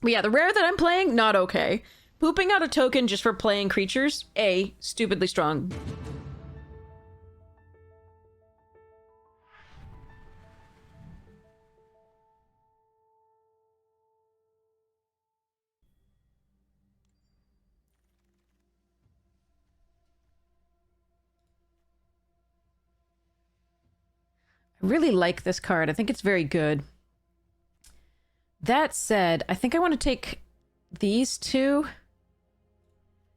But yeah, the rare that I'm playing, not okay. Pooping out a token just for playing creatures, A, stupidly strong. I really like this card. I think it's very good. That said, I think I want to take these two.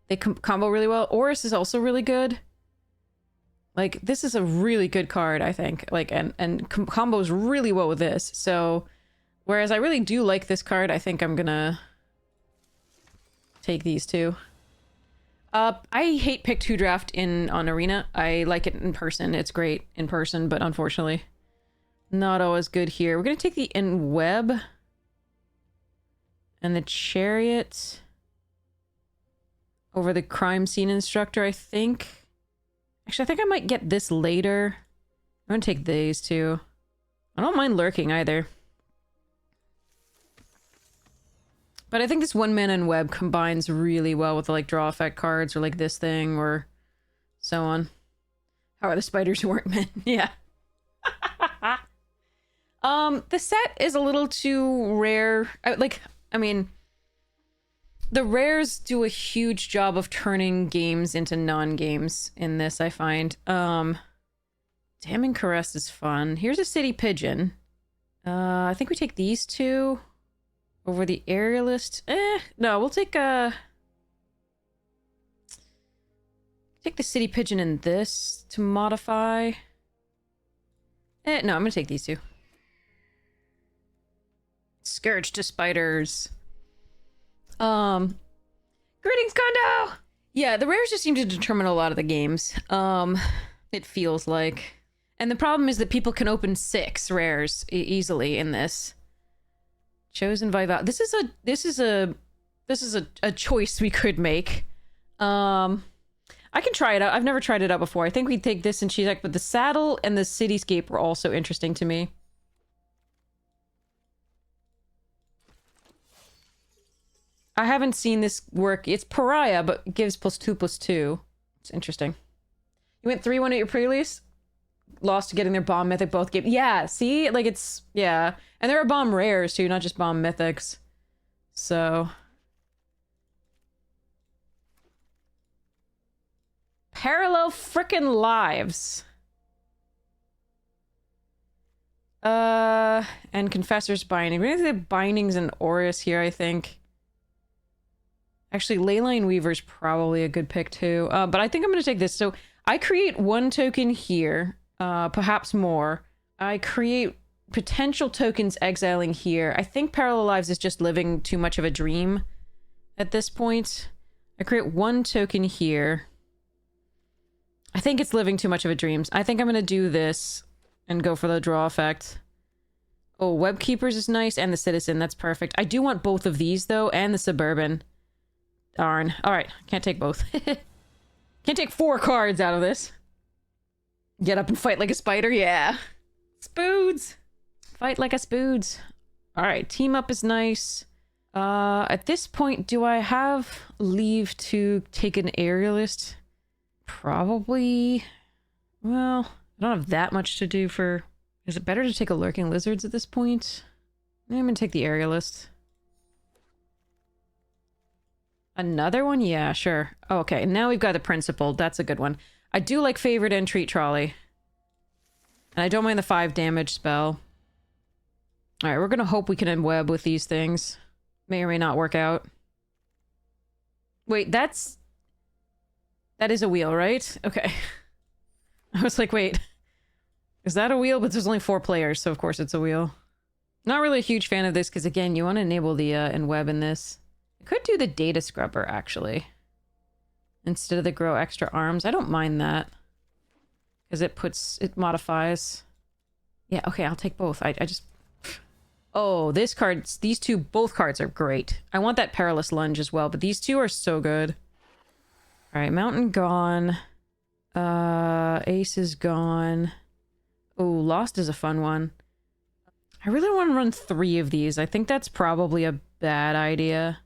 They combo really well. Oris is also really good. Like, this is a really good card, I think. Like, and combos really well with this. So, whereas I really do like this card, I think I'm gonna take these two. I hate pick 2 draft on Arena. I like it in person. It's great in person, but unfortunately, not always good here. We're gonna take the web and the Chariot over the crime scene instructor, I think. Actually, I think I might get this later. I'm gonna take these two. I don't mind lurking either. But I think this 1-mana and web combines really well with the, like, draw effect cards or like this thing or so on. How are the spiders who weren't men? Yeah. The set is a little too rare. I mean, the rares do a huge job of turning games into non-games in this, I find. Damning Caress is fun. Here's a City Pigeon. I think we take these two over the Aerialist. No, we'll take the City Pigeon and this to modify. No, I'm gonna take these two. Scourge to spiders. Greetings, Kondo! Yeah, the rares just seem to determine a lot of the games. It feels like. And the problem is that people can open 6 rares easily in this. Chosen Vival. This is a choice we could make. I can try it out. I've never tried it out before. I think we'd take this and Chizak, but the Saddle and the Cityscape were also interesting to me. I haven't seen this work. It's Pariah, but it gives +2/+2. It's interesting. You went 3-1 at your pre-release? Lost to getting their bomb mythic both game. Yeah, see? Like, it's... Yeah. And there are bomb rares, too, not just bomb mythics. So... Parallel frickin' lives. And Confessor's Binding. We're gonna say Bindings and Aureus here, I think. Actually, Leyline Weaver's probably a good pick, too. But I think I'm gonna take this. So, I create 1 token here. Perhaps more. I create potential tokens exiling here. I think Parallel Lives is just living too much of a dream at this point. I create 1 token here. I think it's living too much of a dream. I think I'm gonna do this and go for the draw effect. Oh, Web Keepers is nice, and the Citizen, that's perfect. I do want both of these, though, and the Suburban. Darn. Alright, can't take both. Can't take 4 cards out of this. Get up and fight like a spider? Yeah. Spoods! Fight like a spoods. Alright, team up is nice. At this point, do I have leave to take an Aerialist? Probably. Well, I don't have that much to do for... Is it better to take a Lurking Lizards at this point? I'm gonna take the Aerialist. Another one? Yeah, sure. Oh, okay, now we've got the Principled. That's a good one. I do like Favorite and Treat Trolley. And I don't mind the 5 damage spell. Alright, we're gonna hope we can unweb with these things. May or may not work out. Wait, that is a wheel, right? Okay. I was like, wait. Is that a wheel? But there's only 4 players, so of course it's a wheel. Not really a huge fan of this, because again, you want to enable the unweb in this. I could do the Data Scrubber, actually. Instead of the Grow Extra Arms. I don't mind that. Because it modifies. Yeah, okay, I'll take both. I just... Oh, this card, both cards are great. I want that Perilous Lunge as well, but these two are so good. Alright, Mountain gone. Ace is gone. Oh, Lost is a fun one. I really want to run 3 of these. I think that's probably a bad idea.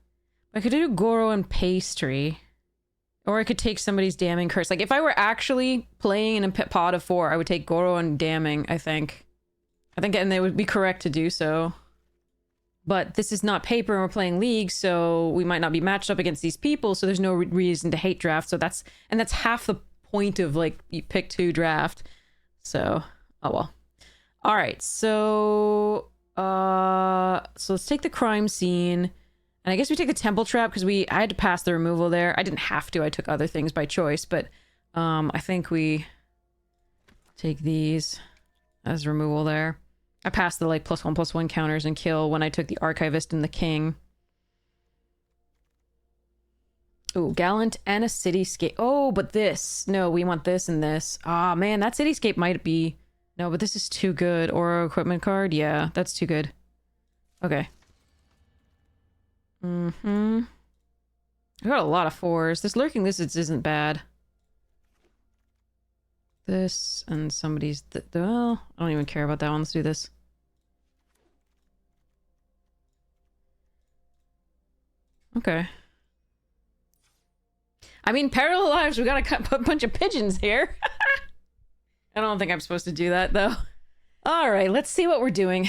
I could do Goro and Pastry. Or I could take somebody's Damning Curse. Like, if I were actually playing in a pot of 4, I would take Goro and Damning, I think. And they would be correct to do so. But this is not paper and we're playing League, so we might not be matched up against these people, so there's no reason to hate draft. So that's half the point of, like, you pick 2 draft. So, oh well. Alright, so let's take the crime scene. And I guess we take the temple trap because I had to pass the removal there. I didn't have to. I took other things by choice, but I think we take these as removal there. I passed the like +1/+1 counters and kill when I took the Archivist and the King. Ooh, Gallant and a Cityscape. Oh, but this. No, we want this and this. Ah, man, that Cityscape might be... No, but this is too good. Aura equipment card? Yeah, that's too good. Okay. I got a lot of 4s. This Lurking Lizards isn't bad. This and somebody's... Well, I don't even care about that one. Let's do this. Okay. I mean, Parallel Lives, we got a bunch of pigeons here. I don't think I'm supposed to do that, though. Alright, let's see what we're doing.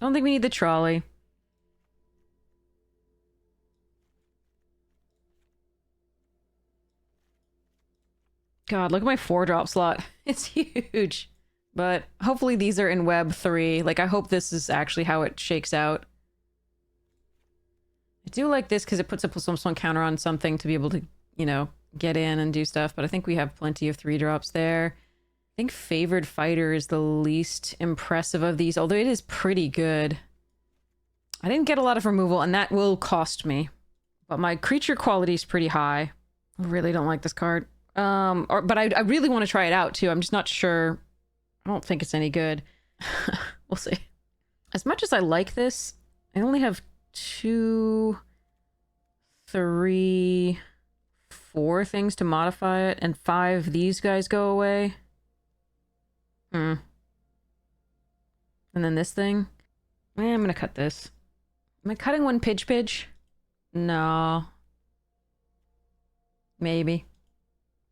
I don't think we need the trolley. God, look at my 4-drop slot. It's huge. But hopefully these are in Web 3. Like, I hope this is actually how it shakes out. I do like this because it puts a +1/+1 counter on something to be able to, you know, get in and do stuff. But I think we have plenty of 3-drops there. I think Favored Fighter is the least impressive of these, although it is pretty good. I didn't get a lot of removal, and that will cost me. But my creature quality is pretty high. I really don't like this card. But I really want to try it out, too. I'm just not sure. I don't think it's any good. We'll see. As much as I like this, I only have 2, 3, 4 things to modify it, and 5 these guys go away. And then this thing. I'm gonna cut this. Am I cutting one Pidge? No. Maybe.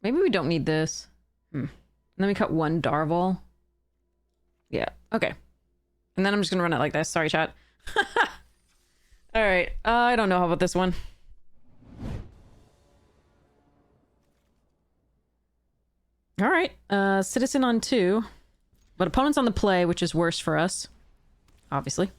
Maybe we don't need this. And then we cut 1 Darvel. Yeah, okay. And then I'm just gonna run it like this. Sorry, chat. Alright, I don't know how about this one. Alright, Citizen on 2. But opponent's on the play, which is worse for us. Obviously.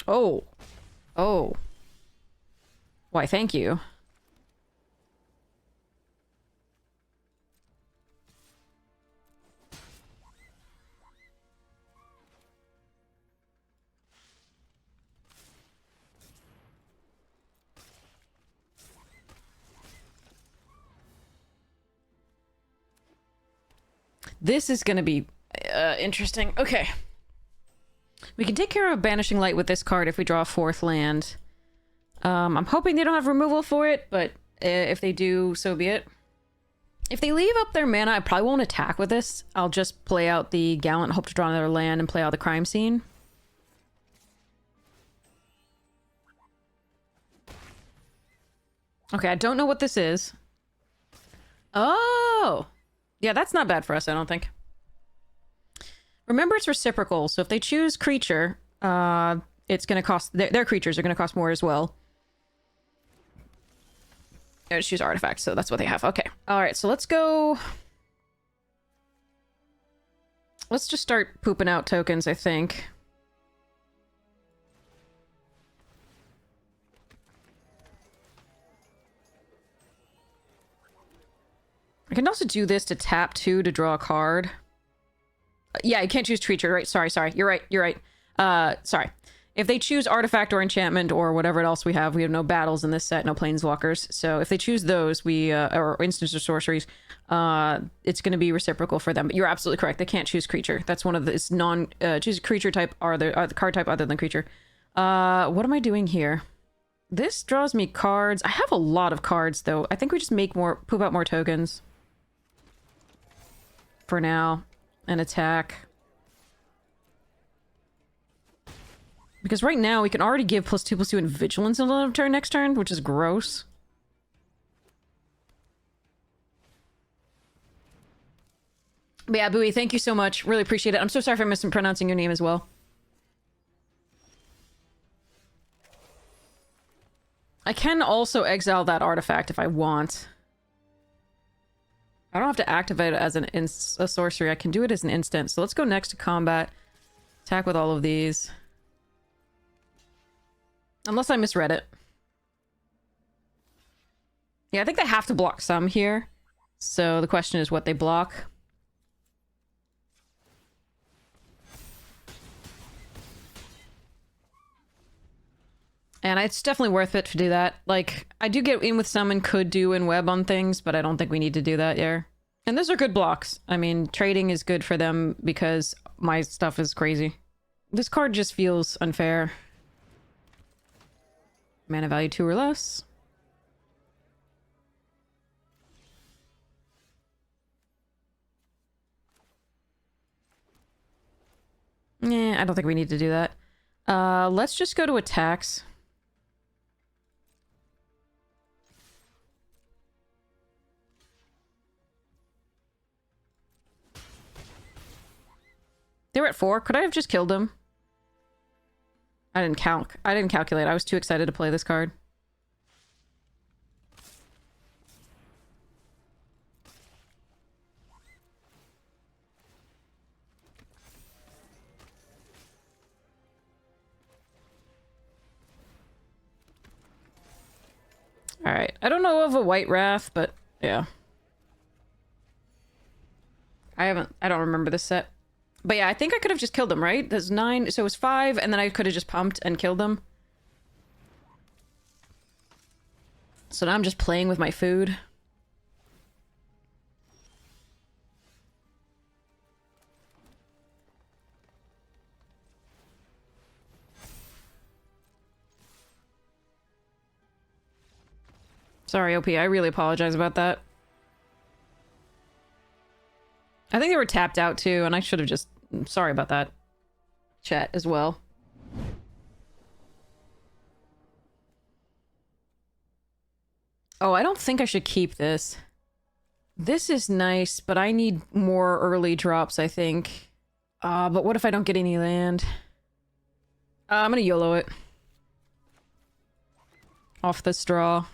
Oh. Oh. Why, thank you. This is gonna be interesting. Okay. We can take care of Banishing Light with this card if we draw a 4th land. I'm hoping they don't have removal for it, but if they do, so be it. If they leave up their mana, I probably won't attack with this. I'll just play out the Gallant, hope to draw another land, and play out the Crime Scene. Okay, I don't know what this is. Oh! Yeah, that's not bad for us, I don't think. Remember, it's reciprocal, so if they choose creature, it's gonna cost... Their creatures are gonna cost more as well. They choose artifacts, so that's what they have. Okay. Alright, so let's go... Let's just start pooping out tokens, I think. I can also do this to tap 2 to draw a card. Yeah, you can't choose creature, right? Sorry. You're right. Sorry. If they choose artifact or enchantment or whatever else we have no battles in this set, no planeswalkers. So if they choose those, or instants or sorceries, it's going to be reciprocal for them. But you're absolutely correct. They can't choose creature. That's one of the choose creature type or the card type other than creature. What am I doing here? This draws me cards. I have a lot of cards though. I think we just poop out more tokens for now and attack. Because right now, we can already give +2/+2 in Vigilance in the turn next turn, which is gross. But yeah, Bowie, thank you so much. Really appreciate it. I'm so sorry if I'm mispronouncing your name as well. I can also exile that artifact if I want. I don't have to activate it as a sorcery. I can do it as an instant. So let's go next to combat. Attack with all of these. Unless I misread it. Yeah, I think they have to block some here. So the question is what they block. And it's definitely worth it to do that. Like, I do get in with some and could do in web on things, but I don't think we need to do that here. And those are good blocks. I mean, trading is good for them because my stuff is crazy. This card just feels unfair. Mana value 2 or less. Yeah, I don't think we need to do that. Let's just go to attacks. They were at 4. Could I have just killed them? I didn't calculate. I was too excited to play this card. Alright. I don't know of a White Wrath, but yeah. I don't remember this set. But yeah, I think I could have just killed them, right? There's 9, so it was 5, and then I could have just pumped and killed them. So now I'm just playing with my food. Sorry, OP, I really apologize about that. I think they were tapped out too, and I should have just... Sorry about that. Chat as well. Oh, I don't think I should keep this. This is nice, but I need more early drops, I think. But what if I don't get any land? I'm gonna YOLO it. Off the straw.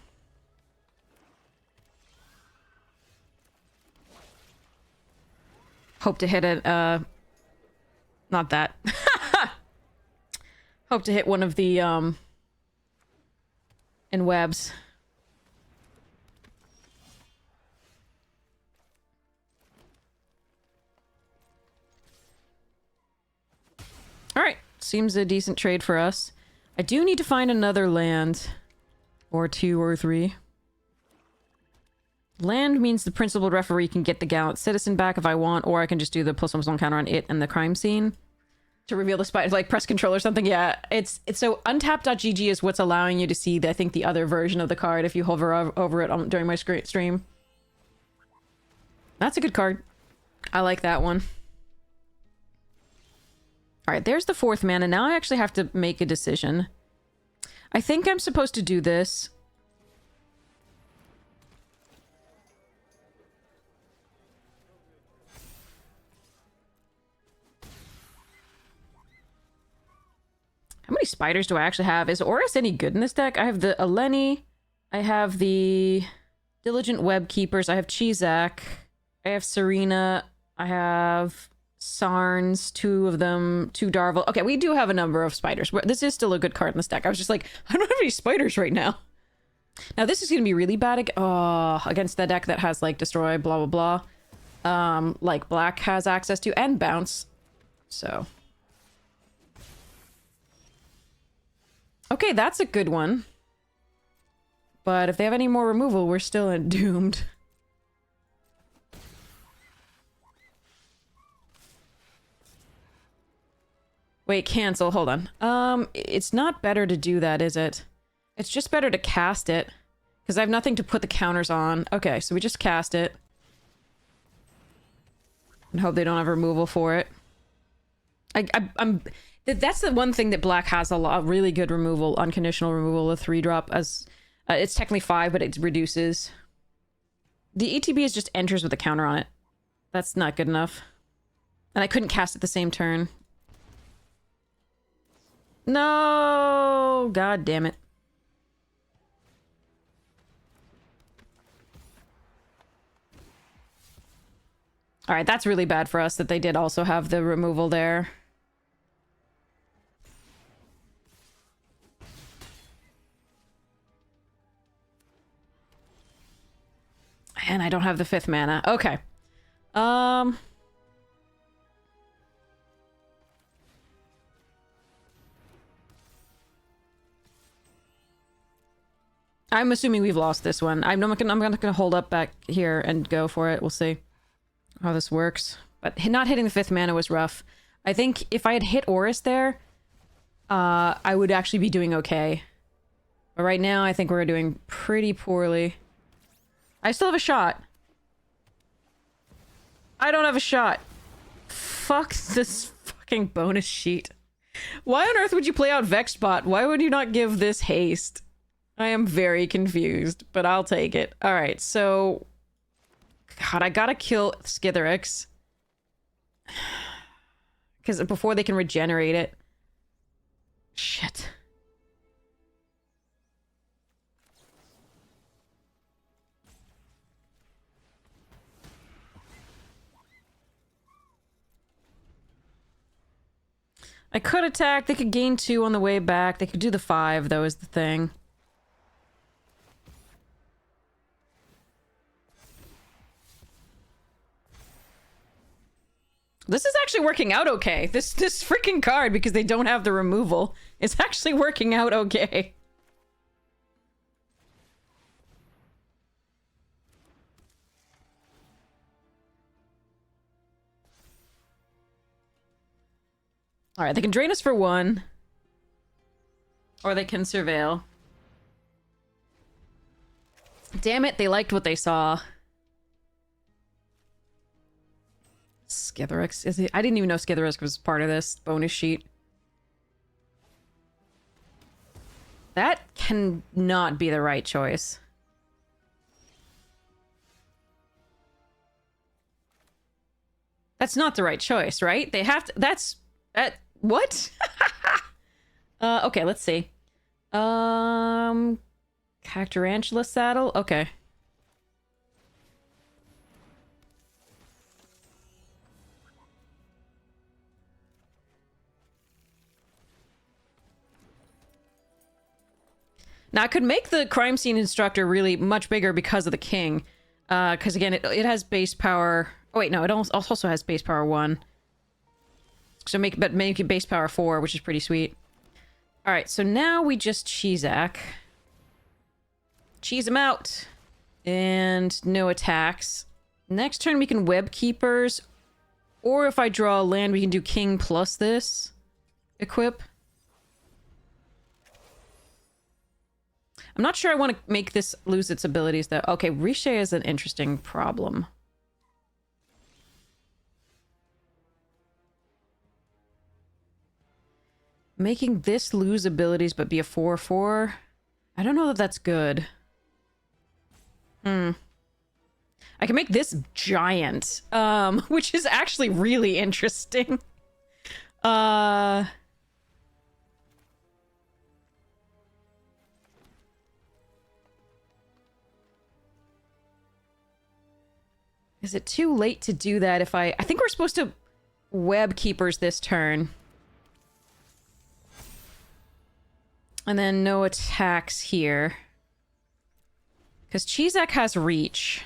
Hope to hit it, not that. Hope to hit one of the, in webs. Alright, seems a decent trade for us. I do need to find another land. Or 2 or 3. Land means the principal referee can get the gallant citizen back if I want, or I can just do the +1/+1 counter on it and the crime scene. To reveal the spy, like press control or something. Yeah, it's so untapped.gg is what's allowing you to see, I think, the other version of the card if you hover over it during my stream. That's a good card. I like that one. Alright, there's the 4th mana. Now I actually have to make a decision. I think I'm supposed to do this. How many spiders do I actually have? Is Horus any good in this deck? I have the Eleni. I have the Diligent Web Keepers. I have Chizak. I have Serena. I have Sarns, 2 of them. 2 Darvel. Okay, we do have a number of spiders. This is still a good card in this deck. I was just like, I don't have any spiders right now. Now, this is going to be really bad against the deck that has, like, Destroy, blah, blah, blah. Like, Black has access to, and Bounce. So... Okay, that's a good one. But if they have any more removal, we're still doomed. Wait, cancel. Hold on. It's not better to do that, is it? It's just better to cast it. Because I have nothing to put the counters on. Okay, so we just cast it. And hope they don't have removal for it. That's the one thing that black has a lot, really good removal, unconditional removal, a 3-drop, as it's technically 5, but it reduces. The ETB is just enters with a counter on it. That's not good enough. And I couldn't cast it the same turn. No! God damn it. Alright, that's really bad for us that they did also have the removal there. And I don't have the 5th mana. Okay. I'm assuming we've lost this one. I'm not gonna hold up back here and go for it. We'll see how this works. But not hitting the 5th mana was rough. I think if I had hit Oris there, I would actually be doing okay. But right now, I think we're doing pretty poorly. I still have a shot. I don't have a shot. Fuck this fucking bonus sheet. Why on earth would you play out Vexbot? Why would you not give this haste? I am very confused, but I'll take it. Alright, so... God, I gotta kill Skitherix. Because before they can regenerate it. Shit. I could attack. They could gain 2 on the way back. They could do the 5, though, is the thing. This is actually working out okay. This freaking card, because they don't have the removal, is actually working out okay. Alright, they can drain us for 1. Or they can surveil. Damn it, they liked what they saw. Skitherix, is it? I didn't even know Skitherix was part of this bonus sheet. That cannot be the right choice. That's not the right choice, right? They have to... what? Okay, let's see. Cactarantula saddle? Okay. Now, I could make the crime scene instructor really much bigger because of the king. Because, again, it has base power... Oh, wait, no, it also has base power 1. So make it base power 4, which is pretty sweet. Alright, so now we just Cheezak. Cheese him out. And no attacks. Next turn we can Web Keepers. Or if I draw a land, we can do King plus this. Equip. I'm not sure I want to make this lose its abilities, though. Okay, Riche is an interesting problem. Making this lose abilities but be a 4/4? I don't know that that's good. I can make this giant, which is actually really interesting. Is it too late to do that if I think we're supposed to Web Keepers this turn. And then no attacks here. Because Cheezak has reach.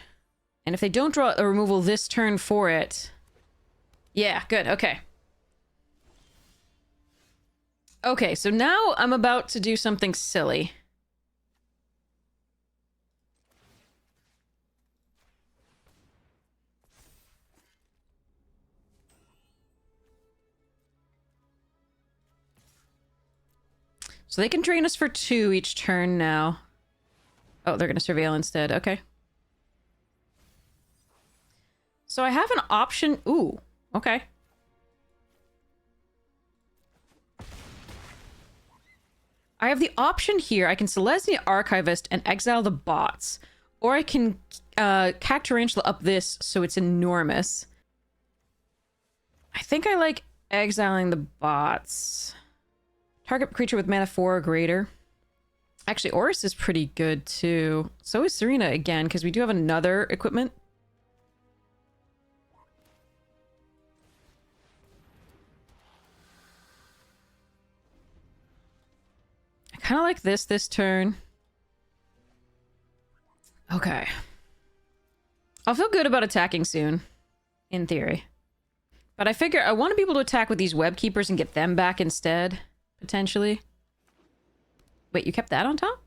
And if they don't draw a removal this turn for it... Yeah, good, okay. Okay, so now I'm about to do something silly. So they can drain us for 2 each turn now. Oh, they're going to surveil instead. Okay. So I have an option. Ooh, okay. I have the option here. I can Selesnya Archivist and exile the bots. Or I can Cactarantula up this so it's enormous. I think I like exiling the bots. Target creature with mana 4 or greater. Actually, Oris is pretty good too. So is Serena again, because we do have another equipment. I kind of like this turn. Okay. I'll feel good about attacking soon, in theory. But I figure I want to be able to attack with these web keepers and get them back instead, potentially. Wait, you kept that on top?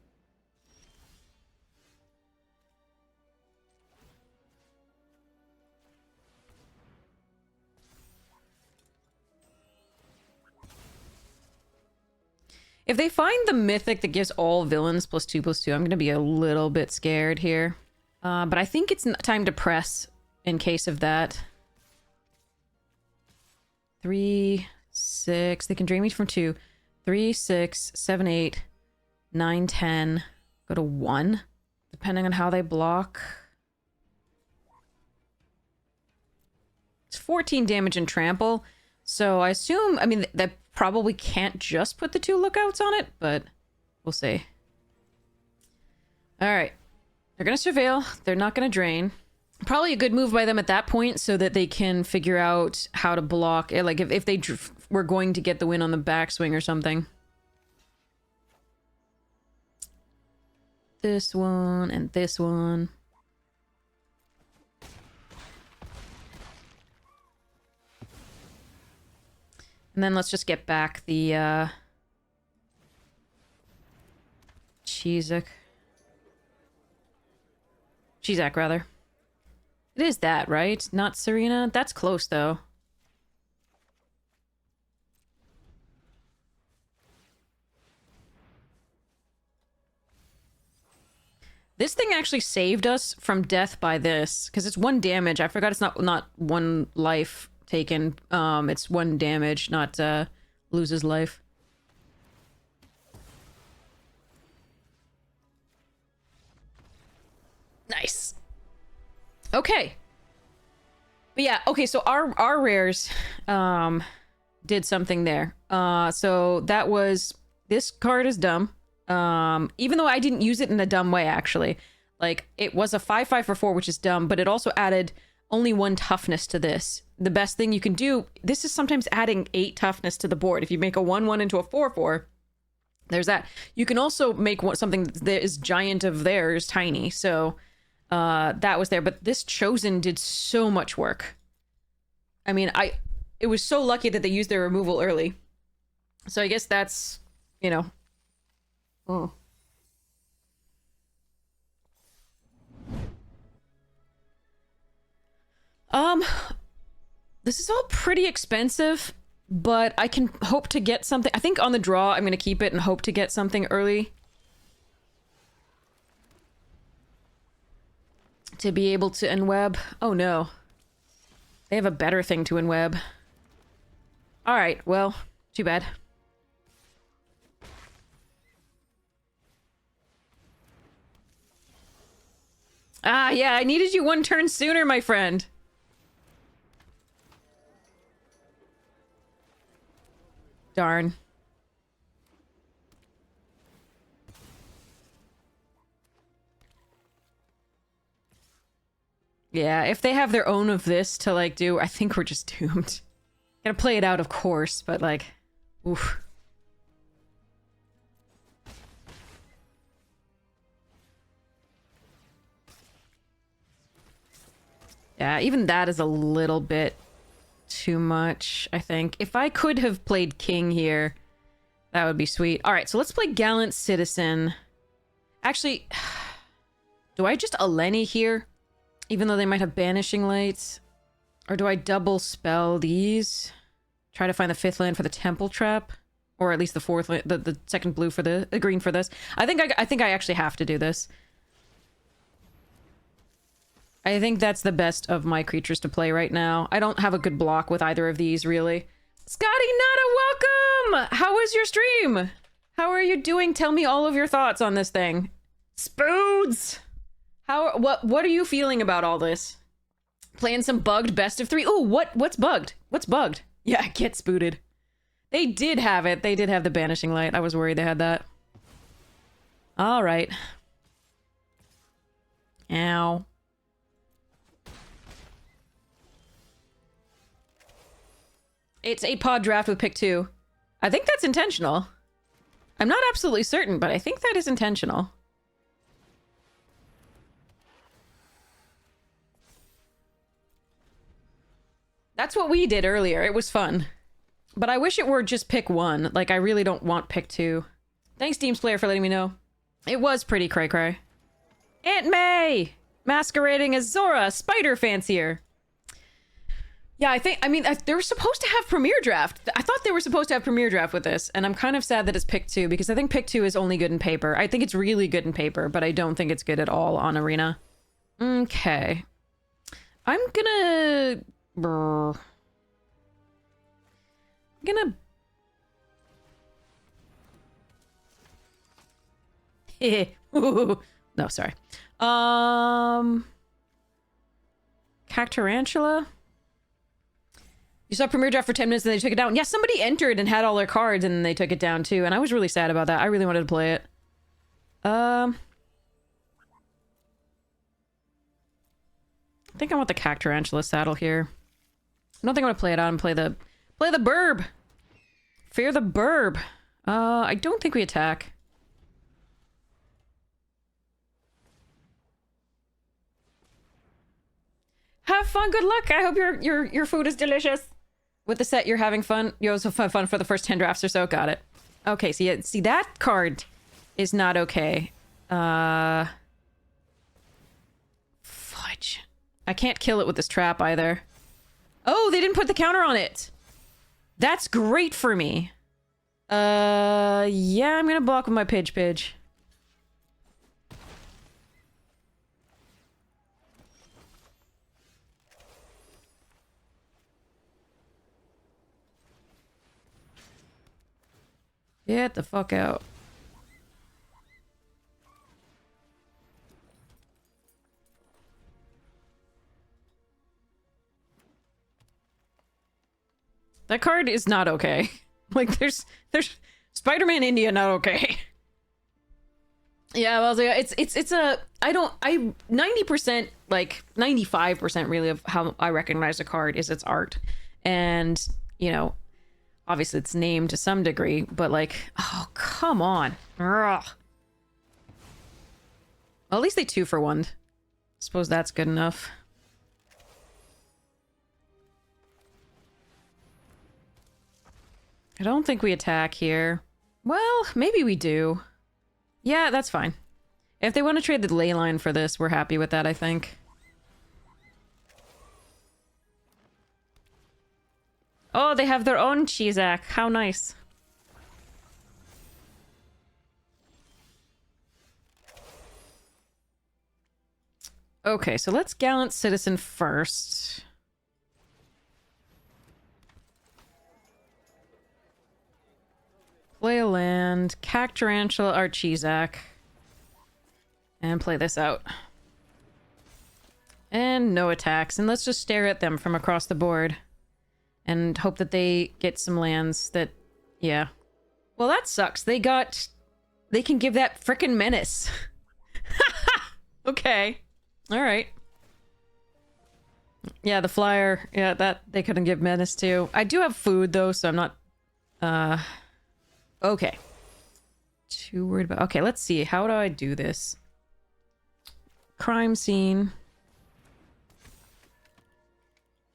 If they find the mythic that gives all villains +2/+2, I'm going to be a little bit scared here. But I think it's time to press in case of that. 3, 6. They can drain me from 2. 3, 6, 7, 8, 9, 10. Go to 1, depending on how they block. It's 14 damage and trample. So I assume, I mean, that probably can't just put the 2 lookouts on it, but we'll see. All right. They're going to surveil. They're not going to drain. Probably a good move by them at that point so that they can figure out how to block. Like, if they were going to get the win on the backswing or something. This one and this one. And then let's just get back the, Chizak, rather. It is that, right? Not Serena? That's close, though. This thing actually saved us from death by this, because it's 1 damage. I forgot it's not 1 life taken. It's 1 damage, not loses life. Nice. Okay. But yeah, okay, so our rares did something there. So that was, this card is dumb. Even though I didn't use it in a dumb way, actually. Like, it was a 5/5 for 4, which is dumb, but it also added only 1 toughness to this. The best thing you can do, this is sometimes adding 8 toughness to the board. If you make a 1/1 into a 4/4, there's that. You can also make something that is giant of theirs tiny. So that was there. But this Chosen did so much work. I mean, it was so lucky that they used their removal early. So I guess that's, you know. Oh. This is all pretty expensive, but I can hope to get something. I think on the draw, I'm going to keep it and hope to get something early. To be able to unweb. Oh no. They have a better thing to unweb. Alright, well, too bad. Ah, yeah, I needed you 1 turn sooner, my friend. Darn. Yeah, if they have their own of this to, like, do, I think we're just doomed. Gotta play it out, of course, but, like, oof. Yeah, even that is a little bit too much, I think. If I could have played King here, That would be sweet. All right, so let's play Gallant Citizen. Actually, do I just Eleni here? Even though they might have Banishing Lights? Or do I double spell these? Try to find the 5th land for the Temple Trap? Or at least the 4th land, the second blue for the green for this. I think I actually have to do this. I think that's the best of my creatures to play right now. I don't have a good block with either of these, really. Scotty Nada, welcome! How was your stream? How are you doing? Tell me all of your thoughts on this thing. Spoods! What are you feeling about all this? Playing some bugged best of 3? Oh, what's bugged? What's bugged? Yeah, get spooded. They did have it. They did have the Banishing Light. I was worried they had that. All right. Ow. It's a pod draft with pick 2. I think that's intentional. I'm not absolutely certain, but I think that is intentional. That's what we did earlier. It was fun. But I wish it were just pick 1. Like, I really don't want pick 2. Thanks, Teams Player, for letting me know. It was pretty cray-cray. Aunt May! Masquerading as Zora, Spider Fancier. Yeah, they were supposed to have Premier Draft. I thought they were supposed to have Premier Draft with this, and I'm kind of sad that it's pick 2, because I think pick 2 is only good in paper. I think it's really good in paper, but I don't think it's good at all on Arena. Okay. I'm gonna... No, sorry. Cactarantula? You saw Premier Draft for 10 minutes and they took it down. Yeah, somebody entered and had all their cards and they took it down too. And I was really sad about that. I really wanted to play it. I think I want the Cactarantula saddle here. I don't think I'm gonna play it out and play the burb. Fear the burb. I don't think we attack. Have fun, good luck. I hope your food is delicious. With the set, you're having fun. You also have fun for the first 10 drafts or so. Got it. Okay, see that card is not okay. Fudge. I can't kill it with this trap either. Oh, they didn't put the counter on it. That's great for me. Yeah, I'm gonna block with my Pidge. Get the fuck out. That card is not okay. Like, there's Spider-Man India not okay. Yeah, well, it's a... I 90%, like, 95% really of how I recognize a card is its art. And, you know, obviously it's named to some degree, but like, oh, come on. Ugh. Well, at least they 2-for-1'd. Suppose that's good enough. I don't think we attack here. Well, maybe we do. Yeah, that's fine. If they want to trade the ley line for this, we're happy with that, I think. Oh, they have their own Chizak. How nice. Okay, so let's Gallant Citizen first. Play a land, Cactarantula, our Chizak. And play this out. And no attacks. And let's just stare at them from across the board. And hope that they get some lands that... Yeah. Well, that sucks. They can give that frickin' menace. Okay. Alright. Yeah, the flyer. Yeah, that they couldn't give menace to. I do have food, though, so I'm not... Okay. Too worried about... Okay, let's see. How do I do this? Crime scene.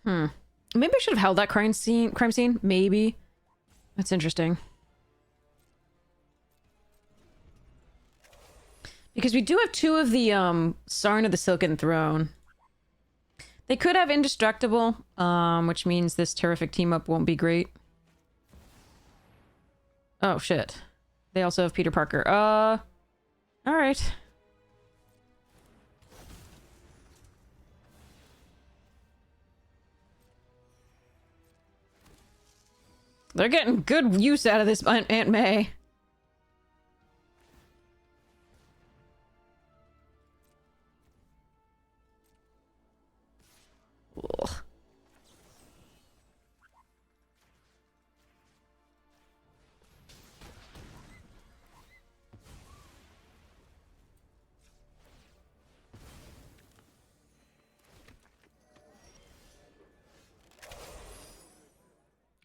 Maybe I should have held that crime scene. Maybe. That's interesting. Because we do have two of the, Sarn of the Silken Throne. They could have Indestructible, which means this terrific team-up won't be great. Oh, shit. They also have Peter Parker. Alright. They're getting good use out of this Aunt May. Ugh.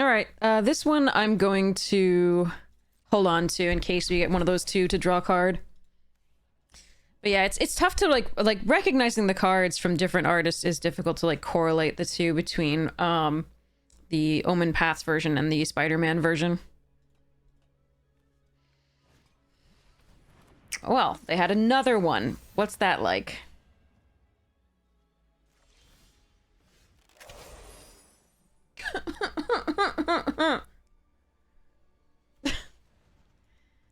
Alright, this one I'm going to hold on to in case we get one of those two to draw a card. But yeah, it's tough to like recognizing the cards from different artists is difficult to like correlate the two between the Omenpaths version and the Spider-Man version. Well, they had another one. What's that like?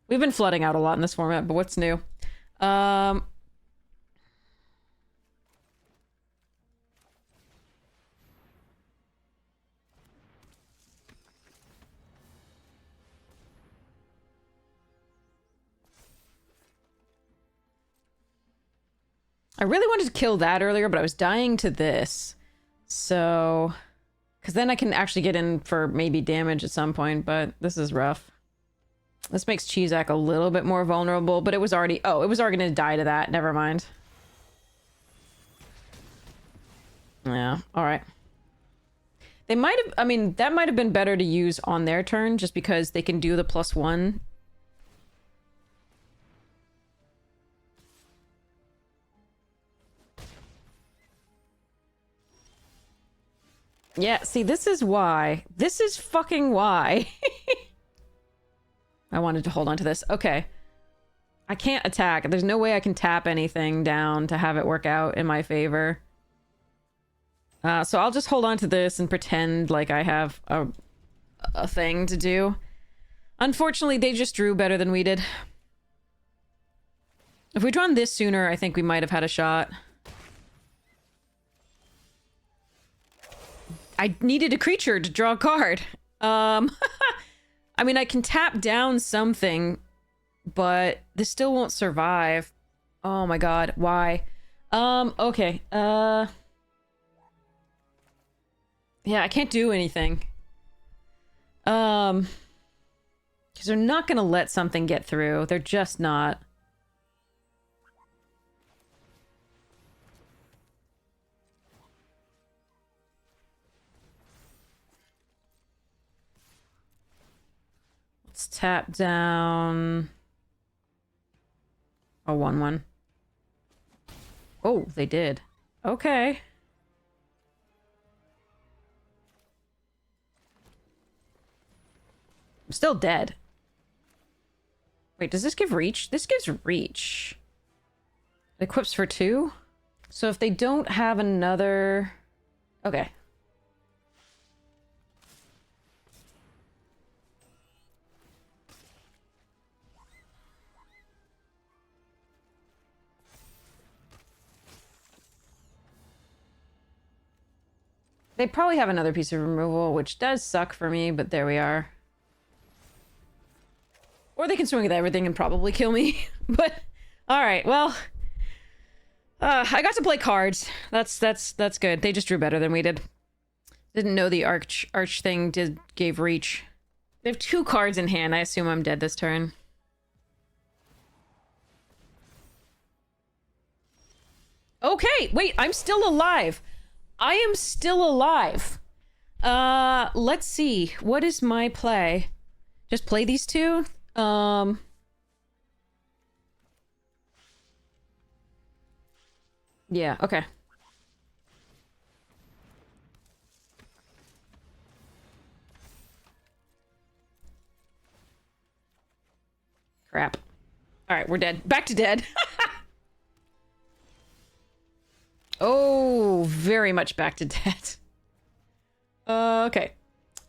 We've been flooding out a lot in this format, but what's new? I really wanted to kill that earlier, but I was dying to this. So... because then I can actually get in for maybe damage at some point, but this is rough. This makes Chizak a little bit more vulnerable, but it was already... oh, it was already going to die to that. Never mind. Yeah, alright. They might have... I mean, that might have been better to use on their turn, just because they can do the +1. Yeah, see, this is why. This is fucking why. I wanted to hold on to this. Okay. I can't attack. There's no way I can tap anything down to have it work out in my favor. So I'll just hold on to this and pretend like I have a thing to do. Unfortunately, they just drew better than we did. If we'd drawn this sooner, I think we might have had a shot. I needed a creature to draw a card. I mean, I can tap down something, but this still won't survive. Oh my god, why? Okay. Yeah, I can't do anything. Because they're not gonna let something get through. They're just not. Let's tap down a 1/1. Oh, they did. Okay. I'm still dead. Wait, does this give reach? This gives reach. It equips for 2? So if they don't have another... okay. They probably have another piece of removal, which does suck for me, but there we are. Or they can swing with everything and probably kill me. But, alright, well... I got to play cards. That's good. They just drew better than we did. Didn't know the arch thing gave reach. They have 2 cards in hand. I assume I'm dead this turn. Okay, wait, I'm still alive. I am still alive. Let's see. What is my play? Just play these 2? Yeah, okay. Crap. Alright, we're dead. Back to dead. very much back to debt. Okay.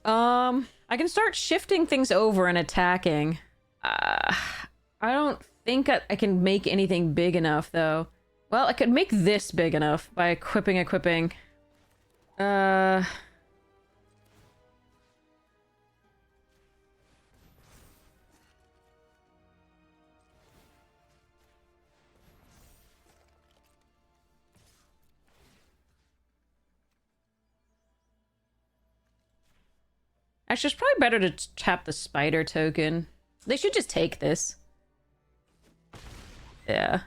I can start shifting things over and attacking. I don't think I can make anything big enough, though. Well, I could make this big enough by equipping. Actually, it's probably better to tap the spider token. They should just take this. Yeah.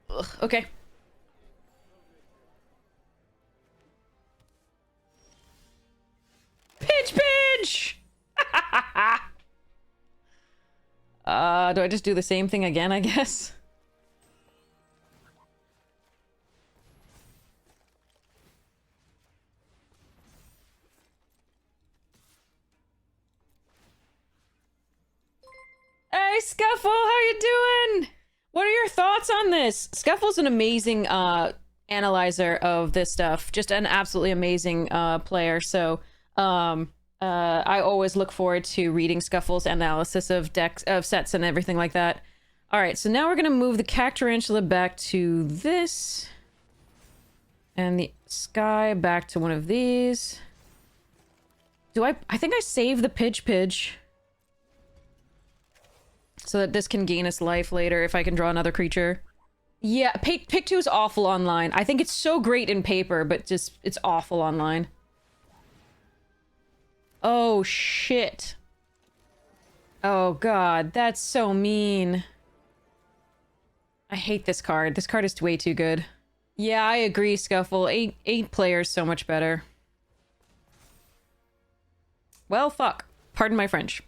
Ugh, okay. Pitch! Do I just do the same thing again, I guess? Hey, Scuffle, how you doing? What are your thoughts on this? Scuffle's an amazing analyzer of this stuff. Just an absolutely amazing player. So, I always look forward to reading Scuffle's analysis of decks, of sets and everything like that. All right, so now we're gonna move the Cactarantula back to this. And the Sky back to one of these. I think I saved the Pidge. So that this can gain us life later if I can draw another creature. Yeah, Pick 2 is awful online. I think it's so great in paper, but just, it's awful online. Oh, shit. Oh, God, that's so mean. I hate this card. This card is way too good. Yeah, I agree, Scuffle. Eight players so much better. Well, fuck. Pardon my French.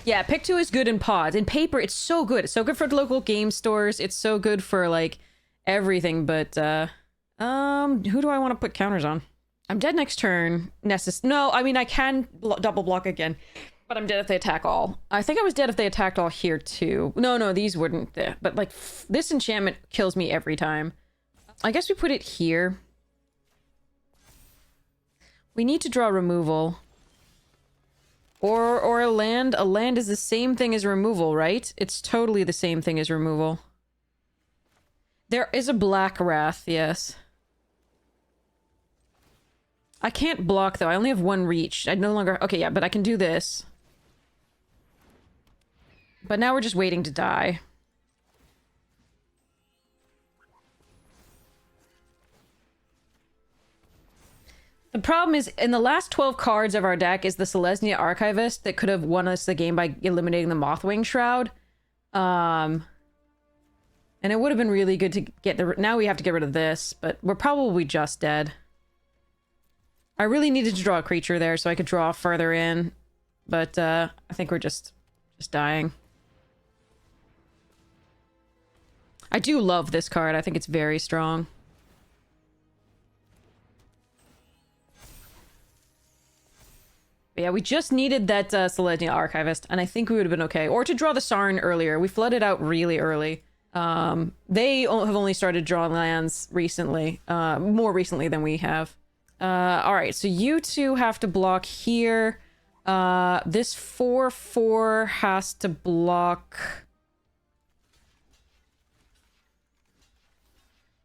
Yeah, Pick 2 is good in pods. In paper, it's so good. It's so good for local game stores. It's so good for, like, everything, but, who do I want to put counters on? I'm dead next turn. No, I mean, I can double block again, but I'm dead if they attack all. I think I was dead if they attacked all here, too. No, these wouldn't. But, like, this enchantment kills me every time. I guess we put it here. We need to draw removal. Or a land. A land is the same thing as removal, right? It's totally the same thing as removal. There is a Black Wrath, yes. I can't block, though. I only have one reach. I no longer... Okay, yeah, but I can do this. But now we're just waiting to die. The problem is, in the last 12 cards of our deck is the Selesnya Archivist that could have won us the game by eliminating the Mothwing Shroud. And it would have been really good to get the... Now we have to get rid of this, but we're probably just dead. I really needed to draw a creature there so I could draw further in. But, I think we're just dying. I do love this card. I think it's very strong. But yeah, we just needed that Selesnya Archivist, and I think we would have been okay. Or to draw the Sarn earlier. We flooded out really early. They have only started drawing lands recently. More recently than we have. Alright, so you two have to block here. This 4/4 has to block...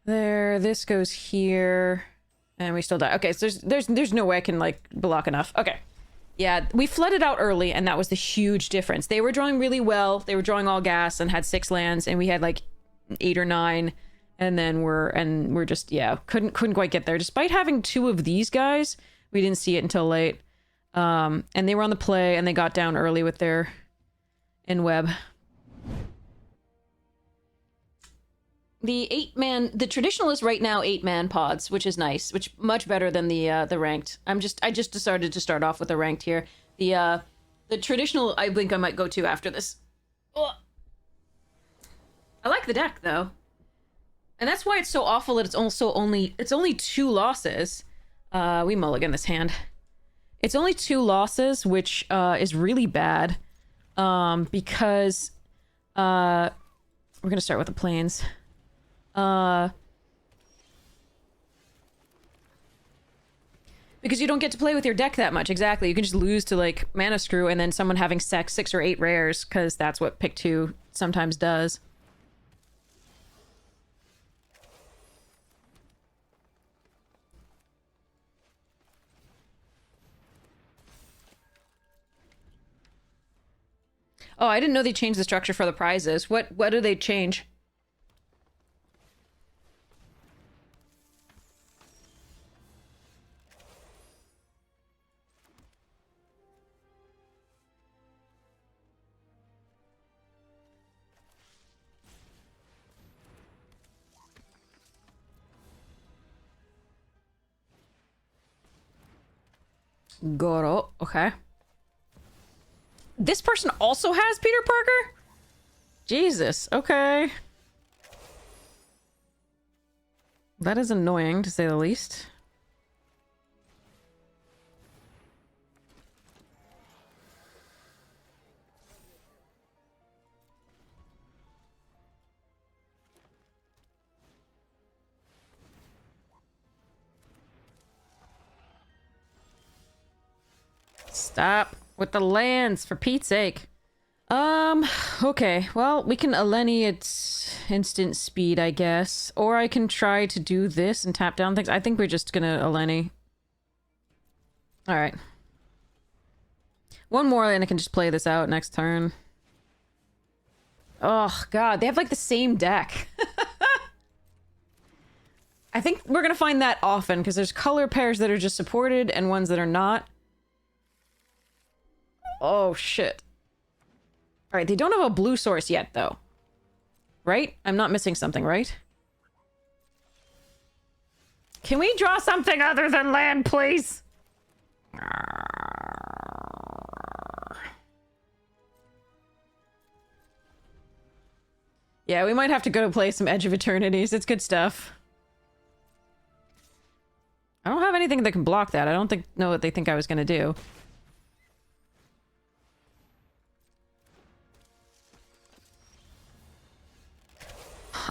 There, this goes here. And we still die. Okay, so there's no way I can, like, block enough. Okay. Yeah, we flooded out early, and that was the huge difference. They were drawing really well. They were drawing all gas and had 6 lands, and we had, like, 8 or 9. And then we're just, yeah, couldn't quite get there. Despite having 2 of these guys, we didn't see it until late. And they were on the play, and they got down early with their in-web. The 8-man, the traditional is right now 8-man pods, which is nice, which much better than the ranked. I just decided to start off with the ranked here. The traditional, I think I might go to after this. I like the deck though. And that's why it's so awful that it's only 2 losses. We mulligan this hand. It's only 2 losses, which is really bad. Because we're gonna start with the plains. Because you don't get to play with your deck that much, exactly. You can just lose to, like, Mana Screw and then someone having 6 or 8 rares, because that's what pick 2 sometimes does. Oh, I didn't know they changed the structure for the prizes. What do they change? Goro, okay. This person also has Peter Parker? Jesus, okay. That is annoying, to say the least. Stop with the lands, for Pete's sake. Okay. Well, we can Eleni its instant speed, I guess. Or I can try to do this and tap down things. I think we're just gonna Eleni. Alright. One more and I can just play this out next turn. Oh, God. They have, like, the same deck. I think we're gonna find that often, because there's color pairs that are just supported and ones that are not. Oh, shit. Alright, they don't have a blue source yet, though. Right? I'm not missing something, right? Can we draw something other than land, please? Yeah, we might have to go play some Edge of Eternities. It's good stuff. I don't have anything that can block that. I don't know what they think I was gonna do.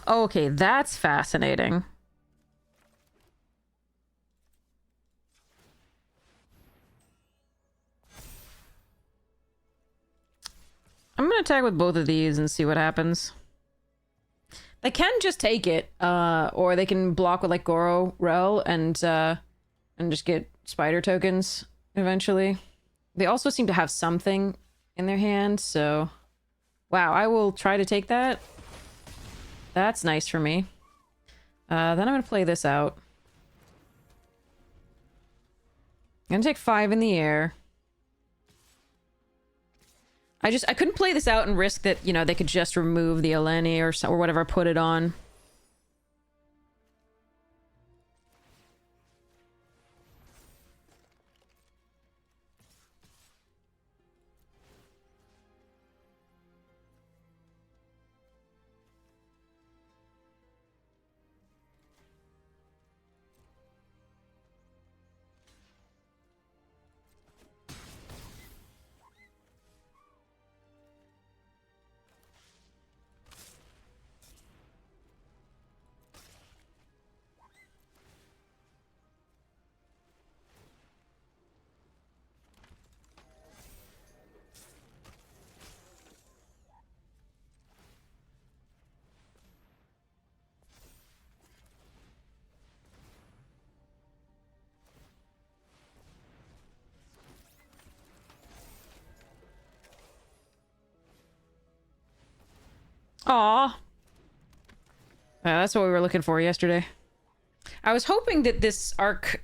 Okay, that's fascinating. I'm gonna attack with both of these and see what happens. They can just take it, or they can block with, like, Goro Rel and just get spider tokens eventually. They also seem to have something in their hand, so... Wow, I will try to take that. That's nice for me. Then I'm gonna play this out. I'm gonna take 5 in the air. I couldn't play this out and risk that, you know, they could just remove the Eleni or whatever I put it on. Aw. Yeah, that's what we were looking for yesterday. I was hoping that this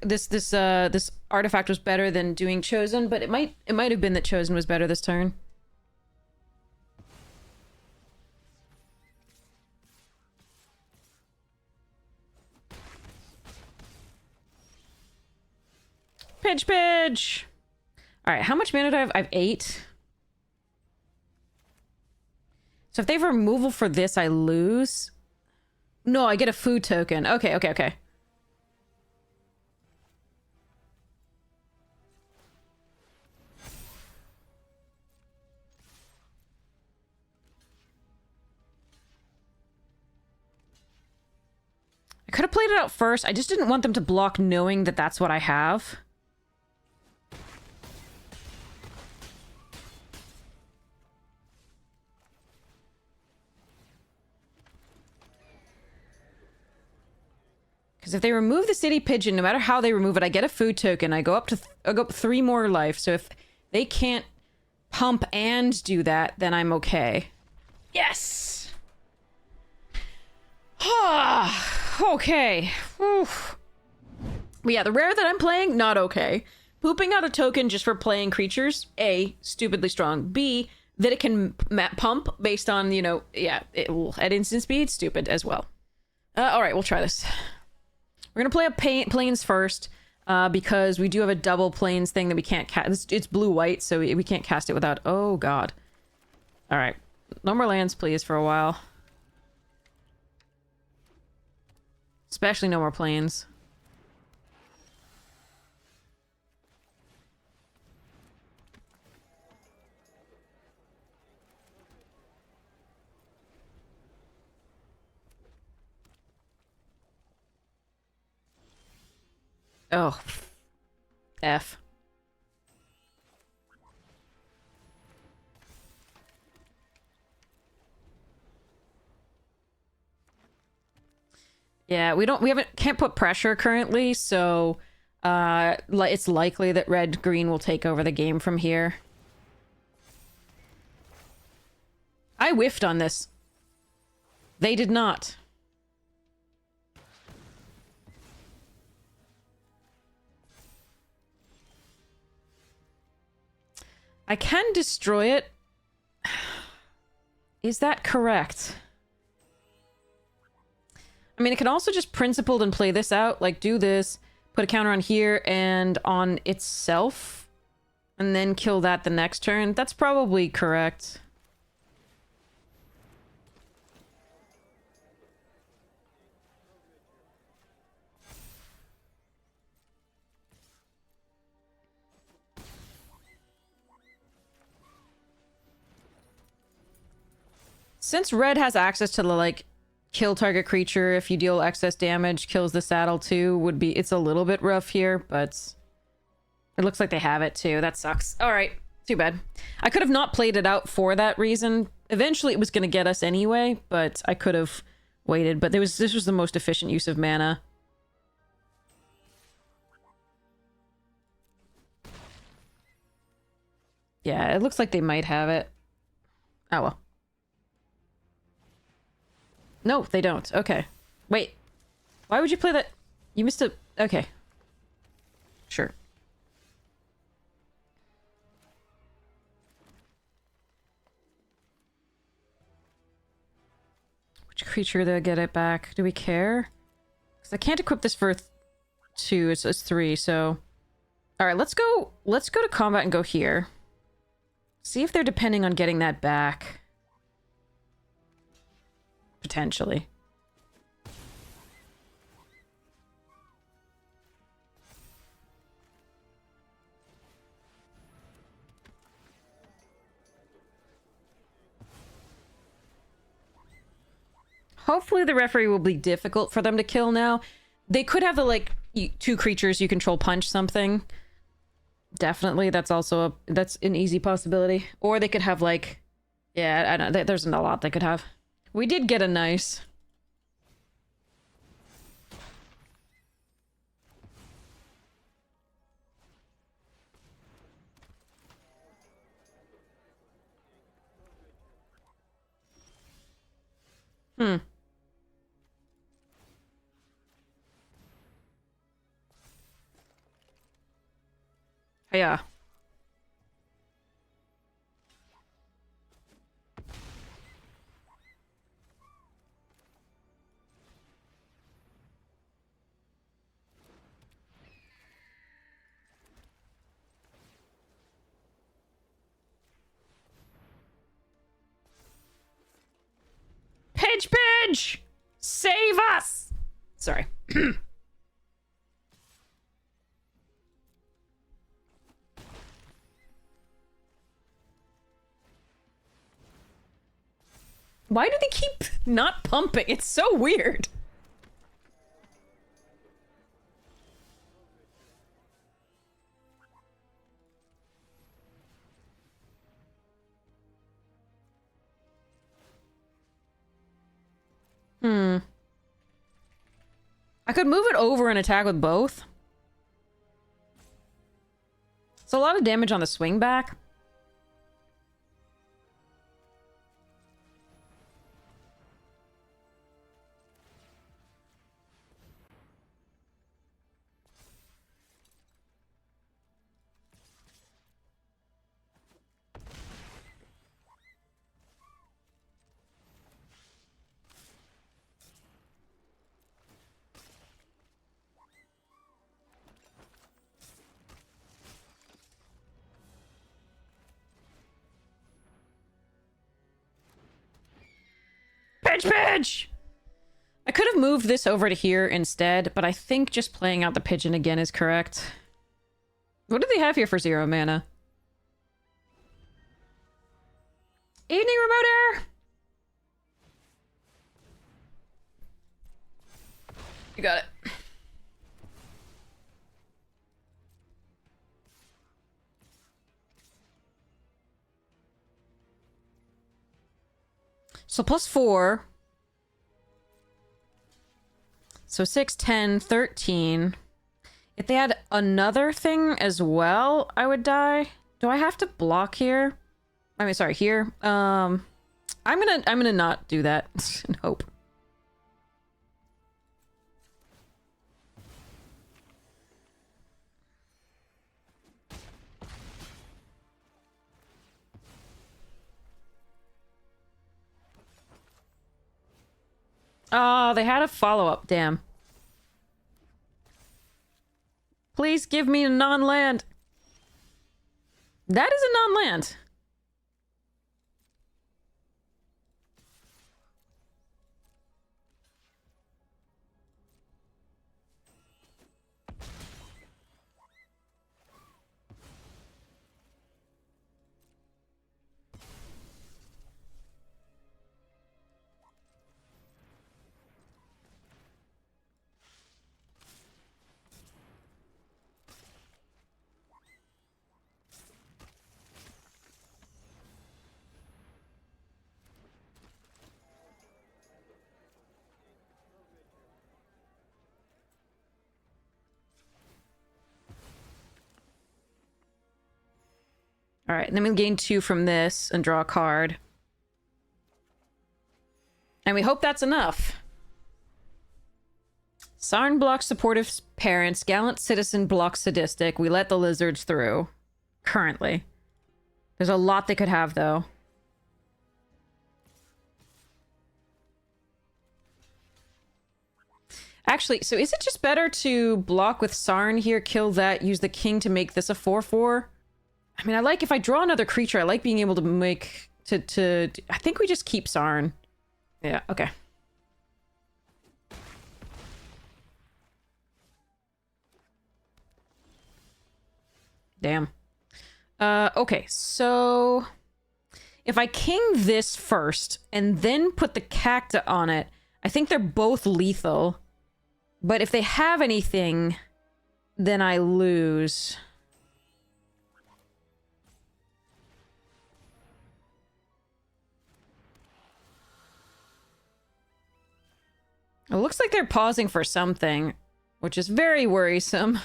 this artifact was better than doing Chosen, but it might have been that Chosen was better this turn. Pidge Pidge! Alright, how much mana do I have? I have 8. So if they have removal for this, I lose. No, I get a food token. Okay, okay, okay. I could have played it out first. I just didn't want them to block knowing that that's what I have. Because if they remove the city pigeon, no matter how they remove it, I get a food token. I go up to I go up 3 more life. So if they can't pump and do that, then I'm okay. Yes! Okay. Whew. But yeah, the rare that I'm playing, not okay. Pooping out a token just for playing creatures, A, stupidly strong. B, that it can pump based on, you know, yeah, at instant speed, stupid as well. Alright, we'll try this. We're gonna play a planes first, because we do have a double planes thing that we can't cast. It's blue-white, so we can't cast it without... Oh, God. Alright. No more lands, please, for a while. Especially no more planes. Oh. F. Yeah, can't put pressure currently, so it's likely that red-green will take over the game from here. I whiffed on this. They did not. I can destroy it. Is that correct? I mean, it can also just principled and play this out. Like, do this, put a counter on here and on itself, and then kill that the next turn. That's probably correct. Since red has access to the, like, kill target creature, if you deal excess damage, kills the saddle too, it's a little bit rough here, but it looks like they have it too. That sucks. Alright, too bad. I could have not played it out for that reason. Eventually it was going to get us anyway, but I could have waited. But this was the most efficient use of mana. Yeah, it looks like they might have it. Oh well. No, they don't. Okay. Wait. Why would you play that? You missed a... Okay. Sure. Which creature do I get it back? Do we care? Because I can't equip this for 2. It's 3, so... Alright, let's go to combat and go here. See if they're depending on getting that back. Potentially. Hopefully the referee will be difficult for them to kill now. They could have the, like, 2 creatures you control punch something. Definitely, that's also that's an easy possibility. Or they could have, like... Yeah, I don't, there's a lot they could have. We did get a nice. Hmm. Yeah. Pidge! Save us! Sorry. Why do they keep not pumping? It's so weird. I could move it over and attack with both. It's a lot of damage on the swing back. Pidge! I could have moved this over to here instead, but I think just playing out the pigeon again is correct. What do they have here for 0 mana? Evening remote error! You got it. So +4. So 6, 10, 13. If they had another thing as well, I would die. Do I have to block here? I mean, sorry, here. I'm gonna not do that and hope. Oh, they had a follow-up, damn. Please give me a non-land. That is a non-land. All right, and then we gain 2 from this and draw a card. And we hope that's enough. Sarn blocks supportive parents. Gallant citizen blocks sadistic. We let the lizards through. Currently. There's a lot they could have, though. Actually, so is it just better to block with Sarn here, kill that, use the king to make this a 4/4? I mean, I like, if I draw another creature, I like being able to make, I think we just keep Sarn. Yeah, okay. Damn. Okay, so if I king this first and then put the cacta on it, I think they're both lethal. But if they have anything, then I lose. It looks like they're pausing for something, which is very worrisome.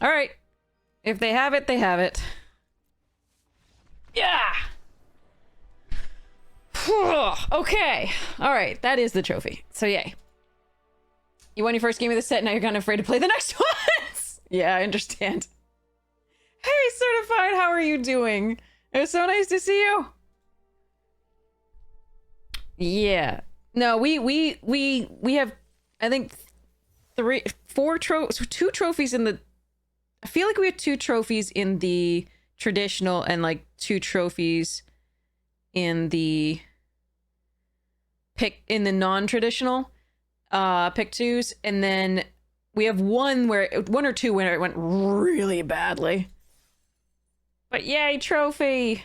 All right. If they have it, they have it. Yeah! Okay. All right. That is the trophy. So, yay. You won your first game of the set, now you're kind of afraid to play the next ones. Yeah, I understand. Hey, Certified, how are you doing? It was so nice to see you. Yeah. No, we have, I think, 2 trophies in the... I feel like we have 2 trophies in the traditional and like 2 trophies in the non-traditional pick 2s, and then we have one or two where it went really badly. But yay, trophy!